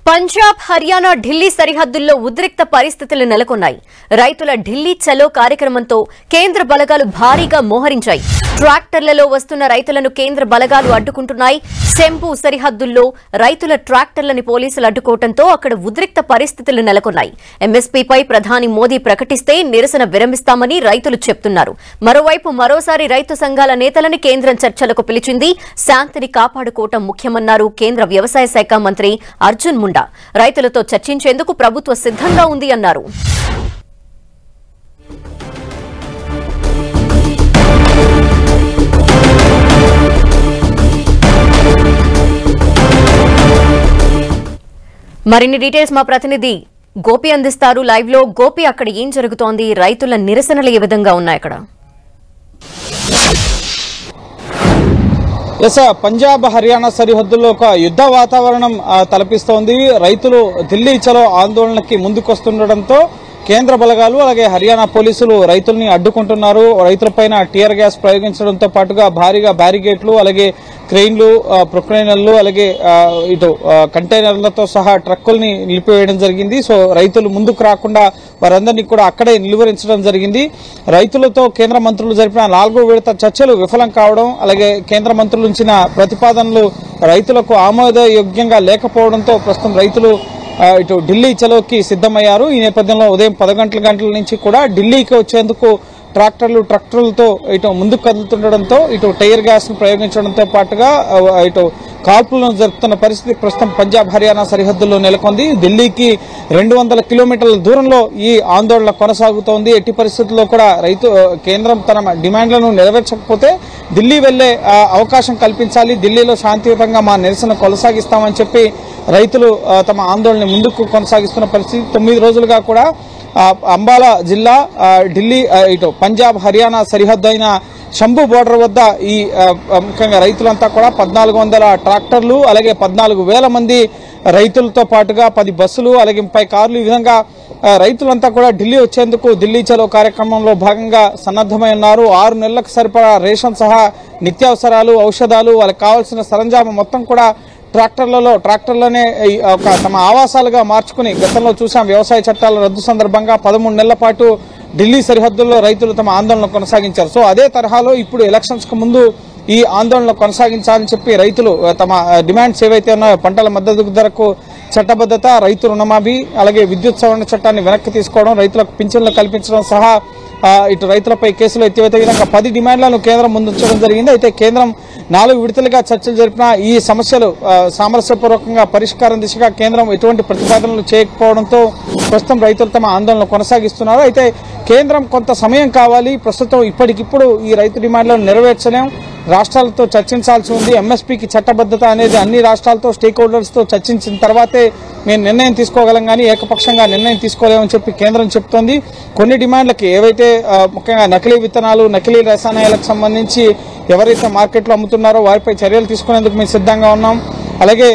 పంజాబ్ హర్యానా ఢిల్లీ సరిహద్దుల్లో ఉద్రిక్త పరిస్థితులు నెలకొన్నాయి. రైతుల ఢిల్లీ చలో కార్యక్రమంతో కేంద్ర బలగాలు భారీగా మోహరించాయి. ట్రాక్టర్లలో వస్తున్న రైతులను కేంద్ర బలగాలు అడ్డుకుంటున్నాయి. శంభు సరిహద్దుల్లో రైతుల ట్రాక్టర్లని పోలీసులు అడ్డుకోవడంతో అక్కడ ఉద్రిక్త పరిస్థితులు నెలకొన్నాయి. ఎంఎస్పీపై ప్రధాని మోదీ ప్రకటిస్తే నిరసన విరమిస్తామని రైతులు చెప్తున్నారు. మరోవైపు మరోసారి రైతు సంఘాల నేతలని కేంద్రం చర్చలకు పిలిచింది. శాంతిని కాపాడుకోవటం ముఖ్యమన్నారు కేంద్ర వ్యవసాయ శాఖ మంత్రి అర్జున్ ముండా. రైతులతో చర్చించేందుకు ప్రభుత్వం సిద్ధంగా ఉంది అన్నారు. మరిన్ని డీటెయిల్స్ మా ప్రతినిధి గోపి అందిస్తారు లైవ్ లో. గోపి, అక్కడ ఏం జరుగుతోంది? రైతుల నిరసనలు ఏ విధంగా ఉన్నాయి అక్కడ? పంజాబ్ హర్యానా సరిహద్దుల్లో ఒక యుద్ధ వాతావరణం తలపిస్తోంది. రైతులు ఢిల్లీ చలో ఆందోళనకి ముందుకొస్తుండటంతో కేంద్ర బలగాలు అలాగే హర్యానా పోలీసులు రైతుల్ని అడ్డుకుంటున్నారు. రైతులపైన టియర్ గ్యాస్ ప్రయోగించడంతో పాటుగా భారీగా బ్యారిగేట్లు అలాగే క్రెయిన్లు, ప్రొక్లైనర్లు అలాగే ఇటు కంటైనర్లతో సహా ట్రక్కుల్ని నిలిపివేయడం జరిగింది. సో రైతులు ముందుకు రాకుండా వారందరినీ కూడా అక్కడే నిలువరించడం జరిగింది. రైతులతో కేంద్ర మంత్రులు జరిపిన 4వ విడత చర్చలు విఫలం కావడం అలాగే కేంద్ర మంత్రులు ఉంచిన ప్రతిపాదనలు రైతులకు ఆమోదయోగ్యంగా లేకపోవడంతో ప్రస్తుతం రైతులు ఇటు ఢిల్లీ చలోకి సిద్దమయ్యారు. ఈ నేపథ్యంలో ఉదయం 10 గంటల నుంచి కూడా ఢిల్లీకి వచ్చేందుకు ట్రక్టర్లతో ఇటు ముందుకు కదులుతుండటంతో ఇటు టైర్ గ్యాస్ ను ప్రయోగించడంతో పాటుగా ఇటు కాల్పులను జరుపుతున్న పరిస్థితి ప్రస్తుతం పంజాబ్ హర్యానా సరిహద్దుల్లో నెలకొంది. ఢిల్లీకి 200 కిలోమీటర్ల దూరంలో ఈ ఆందోళన కొనసాగుతోంది. ఎట్టి పరిస్థితుల్లో కూడా కేంద్రం తన డిమాండ్లను నెరవేర్చకపోతే ఢిల్లీ వెళ్లే అవకాశం కల్పించాలి, ఢిల్లీలో శాంతియుతంగా మా నిరసన కొనసాగిస్తామని చెప్పి రైతులు తమ ఆందోళన ముందుకు కొనసాగిస్తున్న పరిస్థితి. 9 రోజులుగా కూడా అంబాలా జిల్లా ఢిల్లీ ఇటు పంజాబ్ హర్యానా సరిహద్దు అయిన శంభు బోర్డర్ వద్ద ఈ ముఖ్యంగా రైతులంతా కూడా 1400 ట్రాక్టర్లు అలాగే 14,000 మంది రైతులతో పాటుగా 10 బస్సులు అలాగే 30 కార్లు ఈ విధంగా రైతులంతా కూడా ఢిల్లీ వచ్చేందుకు ఢిల్లీ చలో కార్యక్రమంలో భాగంగా సన్నద్దమై ఉన్నారు. 6 నెలలకు సరిపడా రేషన్ సహా నిత్యావసరాలు, ఔషధాలు, వాళ్ళకి కావాల్సిన సరంజామం మొత్తం కూడా ట్రాక్టర్లనే ఒక తమ ఆవాసాలుగా మార్చుకుని గతంలో చూసాం. వ్యవసాయ చట్టాల రద్దు సందర్భంగా 13 నెలల పాటు ఢిల్లీ సరిహద్దుల్లో రైతులు తమ ఆందోళన కొనసాగించారు. సో అదే తరహాలో ఇప్పుడు ఎలక్షన్స్ కు ముందు ఈ ఆందోళన కొనసాగించాలని చెప్పి రైతులు తమ డిమాండ్స్ ఏవైతే ఉన్నాయో పంటల మద్దతు ధరకు చట్టబద్ధత, రైతు రుణమాఫీ అలాగే విద్యుత్ సవరణ చట్టాన్ని వెనక్కి తీసుకోవడం, రైతులకు పింఛన్లు కల్పించడం సహా ఇటు రైతులపై కేసులు ఎత్తివేత విధంగా 10 డిమాండ్లను కేంద్రం ముందుంచడం జరిగింది. అయితే కేంద్రం 4 విడతలుగా చర్చలు జరిపిన ఈ సమస్యలు సామరస్యపూర్వకంగా పరిష్కారం దిశగా కేంద్రం ఎటువంటి ప్రతిపాదనలు చేయకపోవడంతో ప్రస్తుతం రైతులు తమ ఆందోళన కొనసాగిస్తున్నారు. అయితే కేంద్రం కొంత సమయం కావాలి, ప్రస్తుతం ఇప్పటికిప్పుడు ఈ రైతు డిమాండ్లను నెరవేర్చలేం, రాష్ట్రాలతో చర్చించాల్సి ఉంది. ఎంఎస్పీకి చట్టబద్ధత అనేది అన్ని రాష్ట్రాలతో స్టేక్ హోల్డర్స్తో చర్చించిన తర్వాతే మేము నిర్ణయం తీసుకోగలం కానీ ఏకపక్షంగా నిర్ణయం తీసుకోలేమని చెప్పి కేంద్రం చెప్తోంది. కొన్ని డిమాండ్లకి ఏవైతే ముఖ్యంగా నకిలీ విత్తనాలు, నకిలీ రసాయనాలకు సంబంధించి ఎవరైతే మార్కెట్లో అమ్ముతున్నారో వారిపై చర్యలు తీసుకునేందుకు మేము సిద్ధంగా ఉన్నాం. అలాగే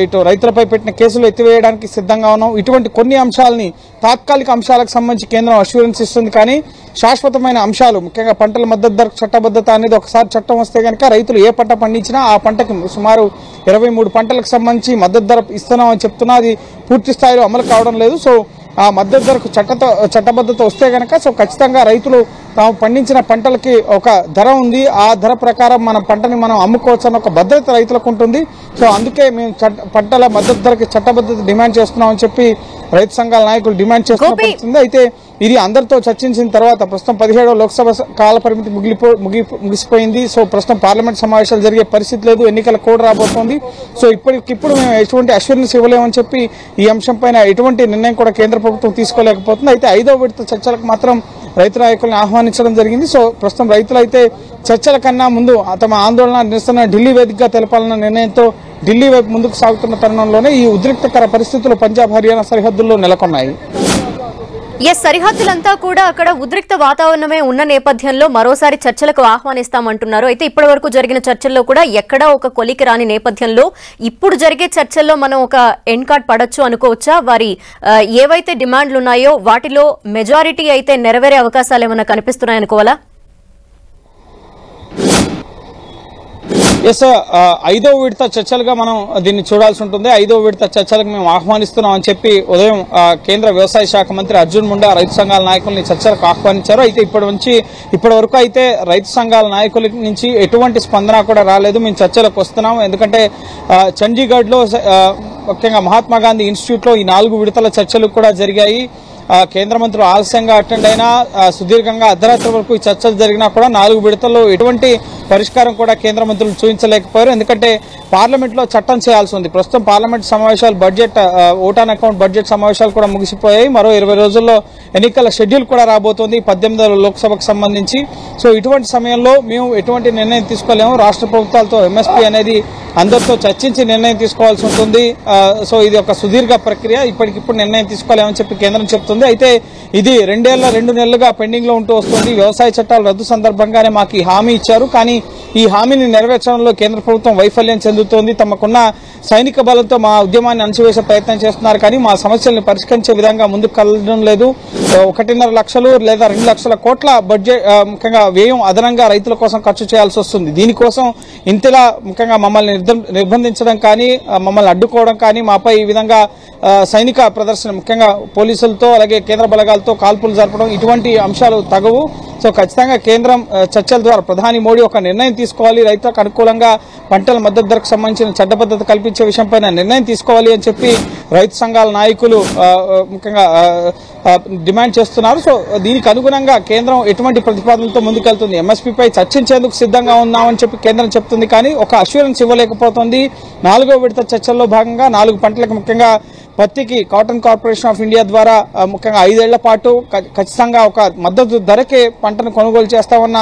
ఇటు రైతులపై పెట్టిన కేసులు ఎత్తివేయడానికి సిద్ధంగా ఉన్నాం. ఇటువంటి కొన్ని అంశాలని తాత్కాలిక అంశాలకు సంబంధించి కేంద్రం అష్యూరెన్స్ ఇస్తుంది. కానీ శాశ్వతమైన అంశాలు ముఖ్యంగా పంటల మద్దతు ధర చట్టబద్ధత అనేది ఒకసారి చట్టం వస్తే కనుక రైతులు ఏ పంట పండించినా ఆ పంటకి సుమారు 23 పంటలకు సంబంధించి మద్దతు ధర ఇస్తున్నామని చెప్తున్నా అది పూర్తి స్థాయిలో అమలు కావడం లేదు. సో ఆ మద్దతు ధరకు చట్టబద్ధత వస్తే కనుక సో ఖచ్చితంగా రైతులు తాము పండించిన పంటలకి ఒక ధర ఉంది, ఆ ధర ప్రకారం మన పంటని మనం అమ్ముకోవచ్చు అన్న ఒక భద్రత రైతులకు ఉంటుంది. సో అందుకే మేము పంటల మద్దతు ధరకి చట్టబద్ధత డిమాండ్ చేస్తున్నామని చెప్పి రైతు సంఘాల నాయకులు డిమాండ్ చేస్తున్న. అయితే ఇది అందరితో చర్చించిన తర్వాత ప్రస్తుతం 17వ లోక్సభ కాల పరిమితి ముగిసిపోయింది. సో ప్రస్తుతం పార్లమెంట్ సమావేశాలు జరిగే పరిస్థితి లేదు, ఎన్నికల కోడ్ రాబోతోంది. సో ఇప్పటికిప్పుడు మేము ఎటువంటి అష్యూరెన్స్ ఇవ్వలేమని చెప్పి ఈ అంశంపైన ఎటువంటి నిర్ణయం కూడా కేంద్ర ప్రభుత్వం తీసుకోలేకపోతుంది. అయితే 5వ విడత చర్చలకు మాత్రం రైతు నాయకులను ఆహ్వానించడం జరిగింది. సో ప్రస్తుతం రైతులు అయితే చర్చల కన్నా ముందు తమ ఆందోళన నిరసన ఢిల్లీ వేదికగా తెలపాలన్న నిర్ణయంతో ఢిల్లీ వైపు ముందుకు సాగుతున్న తరుణంలోనే ఈ ఉద్రిక్తకర పరిస్థితులు పంజాబ్ హర్యానా సరిహద్దుల్లో నెలకొన్నాయి. సరిహద్దులంతా కూడా అక్కడ ఉద్రిక్త వాతావరణమే ఉన్న నేపథ్యంలో మరోసారి చర్చలకు ఆహ్వానిస్తామంటున్నారు. అయితే ఇప్పటి వరకు జరిగిన చర్చల్లో కూడా ఎక్కడా ఒక కొలికి రాని నేపథ్యంలో ఇప్పుడు జరిగే చర్చల్లో మనం ఒక ఎండ్ కార్డ్ పడొచ్చు అనుకోవచ్చా? వారి ఏవైతే డిమాండ్లు ఉన్నాయో వాటిలో మెజారిటీ అయితే నెరవేరే అవకాశాలు ఏమైనా కనిపిస్తున్నాయనుకోవాలా? ఎస్, 5వ విడత చర్చలుగా మనం దీన్ని చూడాల్సి ఉంటుంది. 5వ విడత చర్చలకు మేము ఆహ్వానిస్తున్నాం అని చెప్పి ఉదయం కేంద్ర వ్యవసాయ శాఖ మంత్రి అర్జున్ ముండా రైతు సంఘాల నాయకుల్ని చర్చలకు ఆహ్వానించారు. అయితే ఇప్పటి వరకు అయితే రైతు సంఘాల నాయకుల నుంచి ఎటువంటి స్పందన కూడా రాలేదు. మేము చర్చలకు వస్తున్నాం, ఎందుకంటే చండీగఢ్ లో ముఖ్యంగా మహాత్మా గాంధీ ఇన్స్టిట్యూట్ లో ఈ 4 విడతల చర్చలు కూడా జరిగాయి. కేంద్ర మంత్రులు ఆలస్యంగా అటెండ్ అయినా సుదీర్ఘంగా అర్ధరాత్రి వరకు ఈ చర్చలు జరిగినా కూడా 4 విడతల్లో ఎటువంటి పరిష్కారం కూడా కేంద్ర మంత్రులు చూపించలేకపోయారు. ఎందుకంటే పార్లమెంట్ లో చట్టం చేయాల్సి ఉంది. ప్రస్తుతం పార్లమెంట్ సమావేశాలు budget vote on account budget సమావేశాలు కూడా ముగిసిపోయాయి. మరో 20 రోజుల్లో ఎన్నికల షెడ్యూల్ కూడా రాబోతోంది 18వ లోక్సభకు సంబంధించి. సో ఇటువంటి సమయంలో మేము ఎటువంటి నిర్ణయం తీసుకోలేము. రాష్ట్ర ప్రభుత్వాలతో ఎంఎస్పీ అనేది అందరితో చర్చించి నిర్ణయం తీసుకోవాల్సి ఉంటుంది. సో ఇది ఒక సుదీర్ఘ ప్రక్రియ, ఇప్పటికిప్పుడు నిర్ణయం తీసుకోలేమని చెప్పి కేంద్రం చెప్తుంది. అయితే ఇది 2 నెలలుగా పెండింగ్ లో ఉంటూ వస్తుంది. వ్యవసాయ చట్టాల రద్దు సందర్భంగానే మాకు ఈ హామీ ఇచ్చారు, కానీ ఈ హామీని నెరవేర్చడంలో కేంద్ర ప్రభుత్వం వైఫల్యం చెందుతోంది. తమకున్న సైనిక బలంతో మా ఉద్యమాన్ని అణచివేసే ప్రయత్నం చేస్తున్నారు, కానీ మా సమస్యలను పరిష్కరించే విధంగా ముందుకు కలగడం లేదు. 1.5 లక్షలు లేదా 2 లక్షల కోట్ల బడ్జెట్ ముఖ్యంగా వ్యయం అదనంగా రైతుల కోసం ఖర్చు చేయాల్సి వస్తుంది. దీనికోసం ఇంతలా ముఖ్యంగా మమ్మల్ని నిర్బంధించడం కానీ, మమ్మల్ని అడ్డుకోవడం కానీ, మాపై ఈ విధంగా సైనిక ప్రదర్శన ముఖ్యంగా పోలీసులతో అలాగే కేంద్ర బలగాలతో కాల్పులు జరపడం, ఇటువంటి అంశాలు తగవు. సో ఖచ్చితంగా కేంద్రం చర్చల ద్వారా ప్రధాని మోడీ ఒక నిర్ణయం తీసుకోవాలి. రైతులకు అనుకూలంగా పంటల మద్దతు ధరకు సంబంధించిన చట్టబద్ధత కల్పించే విషయంపై నిర్ణయం తీసుకోవాలి అని చెప్పి రైతు సంఘాల నాయకులు ముఖ్యంగా డిమాండ్ చేస్తున్నారు. సో దీనికి అనుగుణంగా కేంద్రం ఎటువంటి ప్రతిపాదనలతో ముందుకెళ్తుంది? ఎంఎస్పీపై చర్చించేందుకు సిద్ధంగా ఉన్నామని చెప్పి కేంద్రం చెప్తుంది, కానీ ఒక అష్యూరెన్స్ ఇవ్వలేకపోతుంది. 4వ విడత చర్చల్లో భాగంగా 4 పంటలకు ముఖ్యంగా పత్తికి కాటన్ కార్పొరేషన్ ఆఫ్ ఇండియా ద్వారా ముఖ్యంగా 5 ఏళ్ల పాటు ఖచ్చితంగా ఒక మద్దతు ధరకే పంటను కొనుగోలు చేస్తామన్న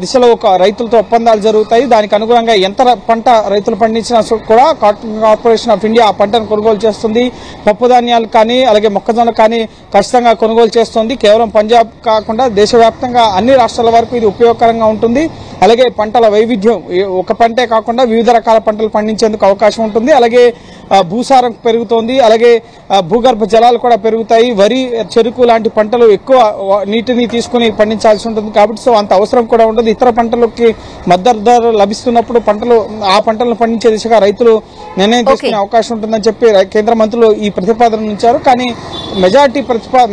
దిశలో ఒక రైతులతో ఒప్పందాలు జరుగుతాయి. దానికి అనుగుణంగా ఎంత పంట రైతులు పండించినా కూడా కాటన్ కార్పొరేషన్ ఆఫ్ ఇండియా ఆ పంటను కొనుగోలు చేస్తుంది. పప్పు ధాన్యాలు కానీ అలాగే మొక్కజొన్న కానీ ఖచ్చితంగా కొనుగోలు చేస్తుంది. కేవలం పంజాబ్ కాకుండా దేశవ్యాప్తంగా అన్ని రాష్ట్రాల వరకు ఇది ఉపయోగకరంగా ఉంటుంది. అలాగే పంటల వైవిధ్యం, ఒక పంటే కాకుండా వివిధ రకాల పంటలు పండించేందుకు అవకాశం ఉంటుంది. అలాగే భూసారం పెరుగుతోంది, అలాగే భూగర్భ జలాలు కూడా పెరుగుతాయి. వరి, చెరుకు లాంటి పంటలు ఎక్కువ నీటిని తీసుకుని పండించాల్సి ఉంటుంది కాబట్టి సో అంత అవసరం కూడా ఉండదు. ఇతర పంటలకి మద్దతు ధర లభిస్తున్నప్పుడు ఆ పంటలను పండించే దిశగా రైతులు నిర్ణయం తీసుకునే అవకాశం ఉంటుందని చెప్పి కేంద్ర మంత్రులు ఈ ప్రతిపాదన ఉంచారు. కానీ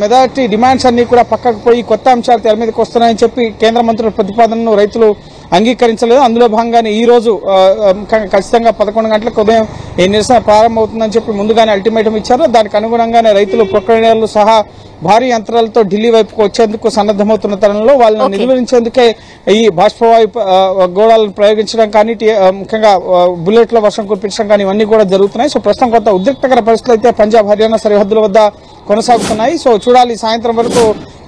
మెజార్టీ డిమాండ్స్ అన్ని కూడా పక్కకు పోయి కొత్త అంశాలు తెర మీదకి వస్తున్నాయని చెప్పి కేంద్ర మంత్రుల ప్రతిపాదనను రైతులు అంగీకరించలేదు. అందులో భాగంగానే ఈ రోజు ఖచ్చితంగా 11 గంటలకు ఉదయం ఈ నిరసన ప్రారంభమవుతుందని చెప్పి ముందుగానే అల్టిమేటం ఇచ్చారు. దానికి అనుగుణంగానే రైతులు ప్రొక్లైనర్లు సహా భారీ యంత్రాలతో ఢిల్లీ వైపుకు వచ్చేందుకు సన్నద్దమవుతున్న తరుణంలో వాళ్ళని నిలువరించేందుకే ఈ బాష్పవాయు గోళాలను ప్రయోగించడం కానీ, ముఖ్యంగా బుల్లెట్ల వర్షం కురిపించడం కానీ ఇవన్నీ కూడా జరుగుతున్నాయి. సో ప్రస్తుతం కొంత ఉద్రిక్తకర పరిస్థితులు అయితే పంజాబ్, హర్యానా సరిహద్దుల వద్ద కొనసాగుతున్నాయి. సో చూడాలి సాయంత్రం వరకు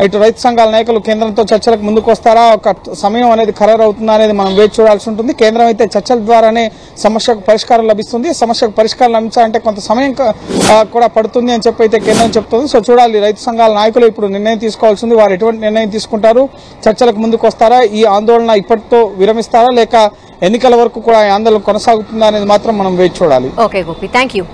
ఇటు రైతు సంఘాల నాయకులు కేంద్రంతో చర్చలకు ముందుకు వస్తారా, ఒక సమయం అనేది ఖరారు అవుతుందా అనేది మనం వేచి చూడాల్సి ఉంటుంది. కేంద్రం అయితే చర్చల ద్వారానే సమస్యకు పరిష్కారం లభిస్తుంది. సమస్యకు పరిష్కారం లభించాలంటే కొంత సమయం కూడా పడుతుంది అని చెప్పి అయితే కేంద్రం చెప్తుంది. సో చూడాలి రైతు సంఘాల నాయకులు ఇప్పుడు నిర్ణయం తీసుకోవాల్సింది. వారు ఎటువంటి నిర్ణయం తీసుకుంటారు, చర్చలకు ముందుకు వస్తారా, ఈ ఆందోళన ఇప్పటితో విరమిస్తారా, లేక ఎన్నికల వరకు కూడా ఈ ఆందోళన కొనసాగుతుందా అనేది మాత్రం మనం వేచి చూడాలి. Okay Gopi, thank you.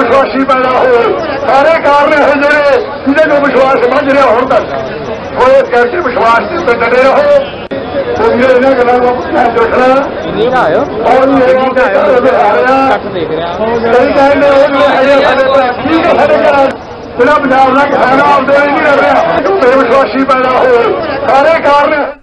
विश्वासी पैदा हो सारे कारण है जेडे जिन्हें को विश्वास समझ रहे हो तक वो इस करके विश्वास से डरे रहो तो ये ना गला को देखना और ये देख रहा बिना पंजाब का खाना आते नहीं कर रहा विश्वासी पैदा हो सारे कारण